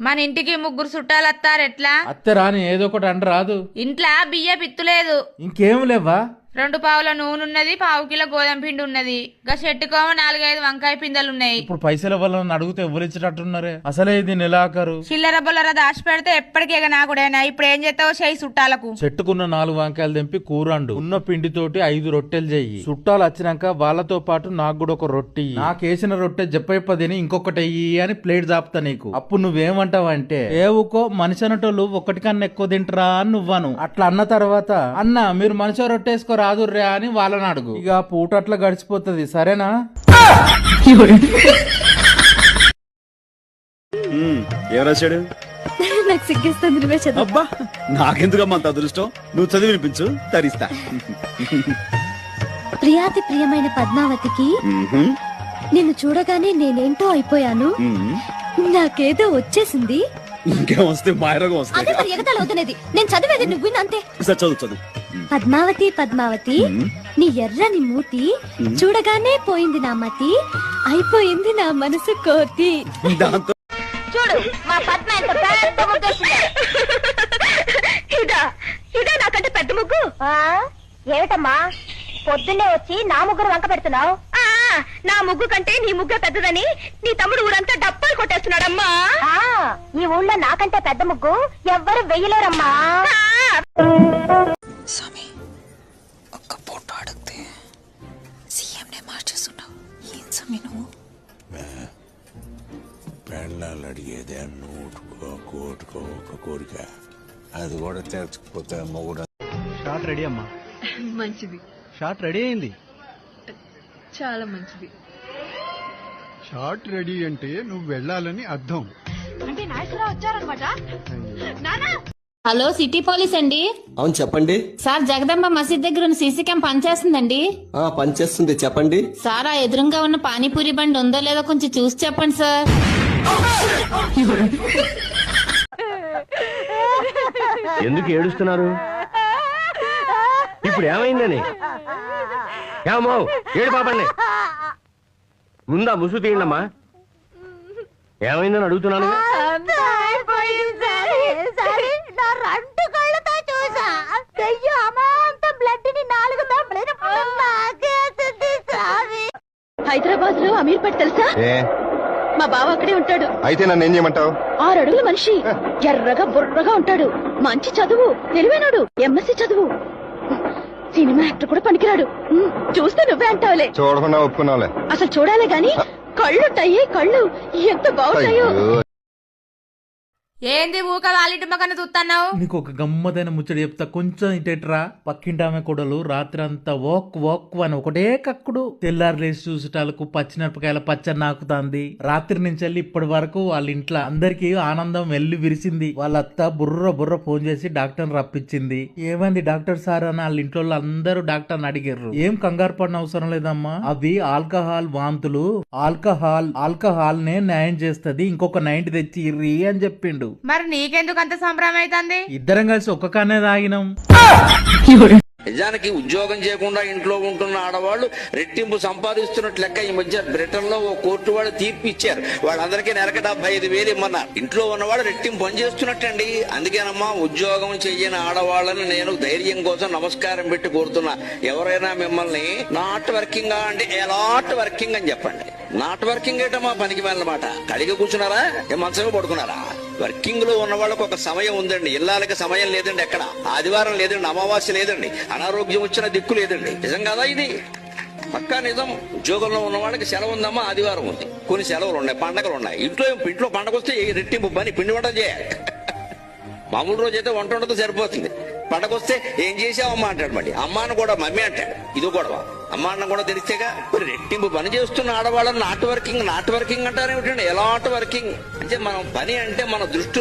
మన ఇంటికి ముగ్గురు చుట్టాలు వస్తారు ఎట్లా? అత్తే రాని ఏదో ఒకటి అంట రాదు. ఇంట్లో బియ్య పిత్తులేదు. ఇంకేం లేవా? 2 పావుల నూనె ఉన్నది, 1/2 కిలో గోధుమ పిండి ఉన్నది. గా చెట్టుకోమ 4-5 వంకాయ పిందెలు ఉన్నాయి. ఇప్పుడు పైసల వల్ల అడిగితే ఎవరిచ్చేటట్టున్నారే? అసలే ఇది నెలాఖరు. చిల్లర బొల్లర దాచి పెడితే ఎప్పటికీ నాకుడేనా? ఇప్పుడు ఏం చేస్తావు? చేయి చుట్టాలకు. చెట్టుకున్న 4 వంకాయలు తెంపి కూరండు. ఉన్న పిండితోటి 5 రొట్టెలు చెయ్యి. చుట్టాలు వచ్చినాక వాళ్ళతో పాటు నాకు కూడా ఒక రొట్టె. నాకేసిన రొట్టె చెప్ప తిని ఇంకొకటి అయ్యి అని ప్లేట్ దాపుతా నీకు. అప్పుడు నువ్వేమంటావంటే ఏవుకో మనిషి అనటోళ్ళు ఒకటి కన్నా ఎక్కువ తింటరా అని నువ్వను. అట్లా అన్న తర్వాత అన్న మీరు మనిషి రొట్టె రాదుర్రా అని వాళ్ళని అడుగు. ఇక పూట అట్లా గడిచిపోతుంది. సరేనా? ఏం రాశాడు? నాకు సిగ్గేస్తుంది, నువ్వే చదువు. అబ్బా నాకెందుకమ్మా అంత అదృష్టం? నువ్వు చదివి వినిపించు, తరిస్తా. ప్రియాతి ప్రియమైన పద్మావతికి నిన్ను చూడగానే నేనేంటో అయిపోయాను. నాకేదో వచ్చేసింది. ఇంకేం వస్తే మాయరోగం వస్తాయి. అదే మరి ఎగతాళి అవుతున్నది. నేను చదివేది నువ్వు వినంతే. చదువు చదువు. పద్మావతి పద్మావతి నీ ఎర్రని మూతి చూడగానే పోయింది నా మతి, అయిపోయింది నా మనసు కోతి. దాంతో చూడు మా పద్మ ఎంత పెద్ద ముగ్గు. ఇదా నాకంటే పెద్ద ముగ్గు. ఏమిటమ్మా పొద్దున్నే వచ్చి నా ముగ్గురు వంక పెడుతున్నావు? నా ముగ్గు కంటే నీ ముగ్గు పెద్దదని నీ తమ్ముడు ఊరంతా డప్పాలు కొట్టేస్తున్నాడమ్మా. ఈ ఊళ్ళో నాకంటే పెద్ద ముగ్గు ఎవ్వరు వెయ్యలేరమ్మా. స్వామి, ఒక్క ఫోటో అడిగితే సీఎంనే మార్చేస్తున్నావు. ఏం స్వామి నువ్వు? పెళ్ళాలు అడిగేదే నూటుకో కోటుకో ఒక కోరిక, అది కూడా తెరచకపోతే మొగుడు. షాట్ రెడీ అమ్మా. మంచిది. షాట్ రెడీ అయింది. చాలా మంచిది. షాట్ రెడీ అంటే నువ్వు వెళ్ళాలని అర్థం. అంటే నాయకురావు వచ్చారనమాట. హలో, సిటీ పోలీస్ అండి. అవును చెప్పండి సార్, జగదంబ మసీద్ దగ్గర ఉన్న సీసీ క్యామ్ పనిచేస్తుందండి. పనిచేస్తుంది చెప్పండి. సార్, ఆ ఎదురుగా ఉన్న పానీపూరి బండి ఉందో లేదో కొంచెం చూసి చెప్పండి సార్. ఎందుకు ఏడుస్తున్నారు? ఇప్పుడు ఏమైందని? ఏమో ఏడు పాపండి. ముందా ముసు తీయండమ్మా. ఏమైందని అడుగుతున్నాను. హైదరాబాద్ లో అమీర్పేట తెలుసా? మా బావ అక్కడే ఉంటాడు. అయితే నన్ను ఏం చేయమంటావు? 6 అడుగుల మనిషి, ఎర్రగా బుర్రగా ఉంటాడు, మంచి చదువు, తెలివైనడు, ఎంఎస్సీ చదువు, సినిమా యాక్టర్ కూడా పనికిరాడు. చూస్తే నువ్వే అంటావులే. చూడకుండా ఒప్పుకున్నావులే. అసలు చూడాలే గాని కళ్ళుంటాయి, కళ్ళు ఎంత బాగుంటాయో. ఏంది ఊక వాళ్ళింటి మకన్న చూస్తున్నావు? నీకు ఒక గమ్మదైన ముచ్చట చెప్తా, కొంచెం ఇటెట్రా. పక్కింటి ఆమె కొడలు రాత్రి అంతా ఓక్ అని ఒకటే కక్కుడు. తెల్లారు లేచి చూసేటాలకు పచ్చిమిరపకాయల పచ్చడి నాకుతాంది. రాత్రి నుంచి వెళ్ళి ఇప్పటి వరకు వాళ్ళ ఇంట్లో అందరికి ఆనందం వెళ్లి విరిసింది. వాళ్ళ అత్త బుర్ర ఫోన్ చేసి డాక్టర్ రప్పించింది. ఏమైంది డాక్టర్ సార్ అని వాళ్ళ ఇంట్లో అందరూ డాక్టర్ అడిగారు. ఏం కంగారు పడిన అవసరం లేదమ్మా, అవి ఆల్కహాల్ వాంతులు. ఆల్కహాల్ నే న్యాయం చేస్తది, ఇంకొక 90 తెచ్చి ఇర్రి అని చెప్పిండు. మరి నీకెందుకు అంత సంబరం అవుతుంది? ఇద్దరం కలిసి ఒక్క కానే తాగినాం. నిజానికి ఉద్యోగం చేయకుండా ఇంట్లో ఉంటున్న ఆడవాళ్లు రెట్టింపు సంపాదిస్తున్నట్లు లెక్క. ఈ మధ్య బ్రిటన్ లో ఓ కోర్టు వాళ్ళు తీర్పు ఇచ్చారు. వాళ్ళందరికీ నెలకు 75,000 ఇమ్మన్నారు. ఇంట్లో ఉన్నవాడు రెట్టింపు పని చేస్తున్నట్టండి. అందుకేనమ్మా ఉద్యోగం చెయ్యని ఆడవాళ్ళని నేను ధైర్యం కోసం నమస్కారం పెట్టి కోరుతున్నా. ఎవరైనా మిమ్మల్ని నాట్ వర్కింగ్ అంటే ఎలాట్ వర్కింగ్ అని చెప్పండి. నాట్ వర్కింగ్ ఏటమ్మా పనికి వెళ్ళమాట. కలిగి కూర్చున్నారా? మంచమే పడుకున్నారా? వర్కింగ్ లో ఉన్న వాళ్ళకి ఒక సమయం ఉందండి. ఇళ్ళకి సమయం లేదండి, ఎక్కడ ఆదివారం లేదండి, అమావాస్య లేదండి, అనారోగ్యం వచ్చిన దిక్కు లేదండి. నిజం కాదా ఇది? పక్కా నిజం. ఉద్యోగంలో ఉన్న వాళ్ళకి సెలవు ఉందమ్మా, ఆదివారం ఉంది, కొన్ని సెలవులు ఉన్నాయి, పండగలు ఉన్నాయి. ఇంట్లో పండగ వస్తే రెట్టింపు పని, పిండి వంట చేయాలి. మామూలు రోజు అయితే వంట ఉండదు, సరిపోతుంది. పండగ వస్తే ఏం చేసావమ్మా అంటాడు. మళ్ళీ అమ్మాను కూడా మమ్మీ అంటాడు. ఇది గొడవ. అమ్మా అన్న కూడా తెలిస్తేగా. మరి రెట్టింపు పని చేస్తున్న ఆడవాళ్ళని నాట్ వర్కింగ్ అంటారేమిటండి? ఎలాంటి వర్కింగ్ అంటే మనం పని అంటే మన దృష్టి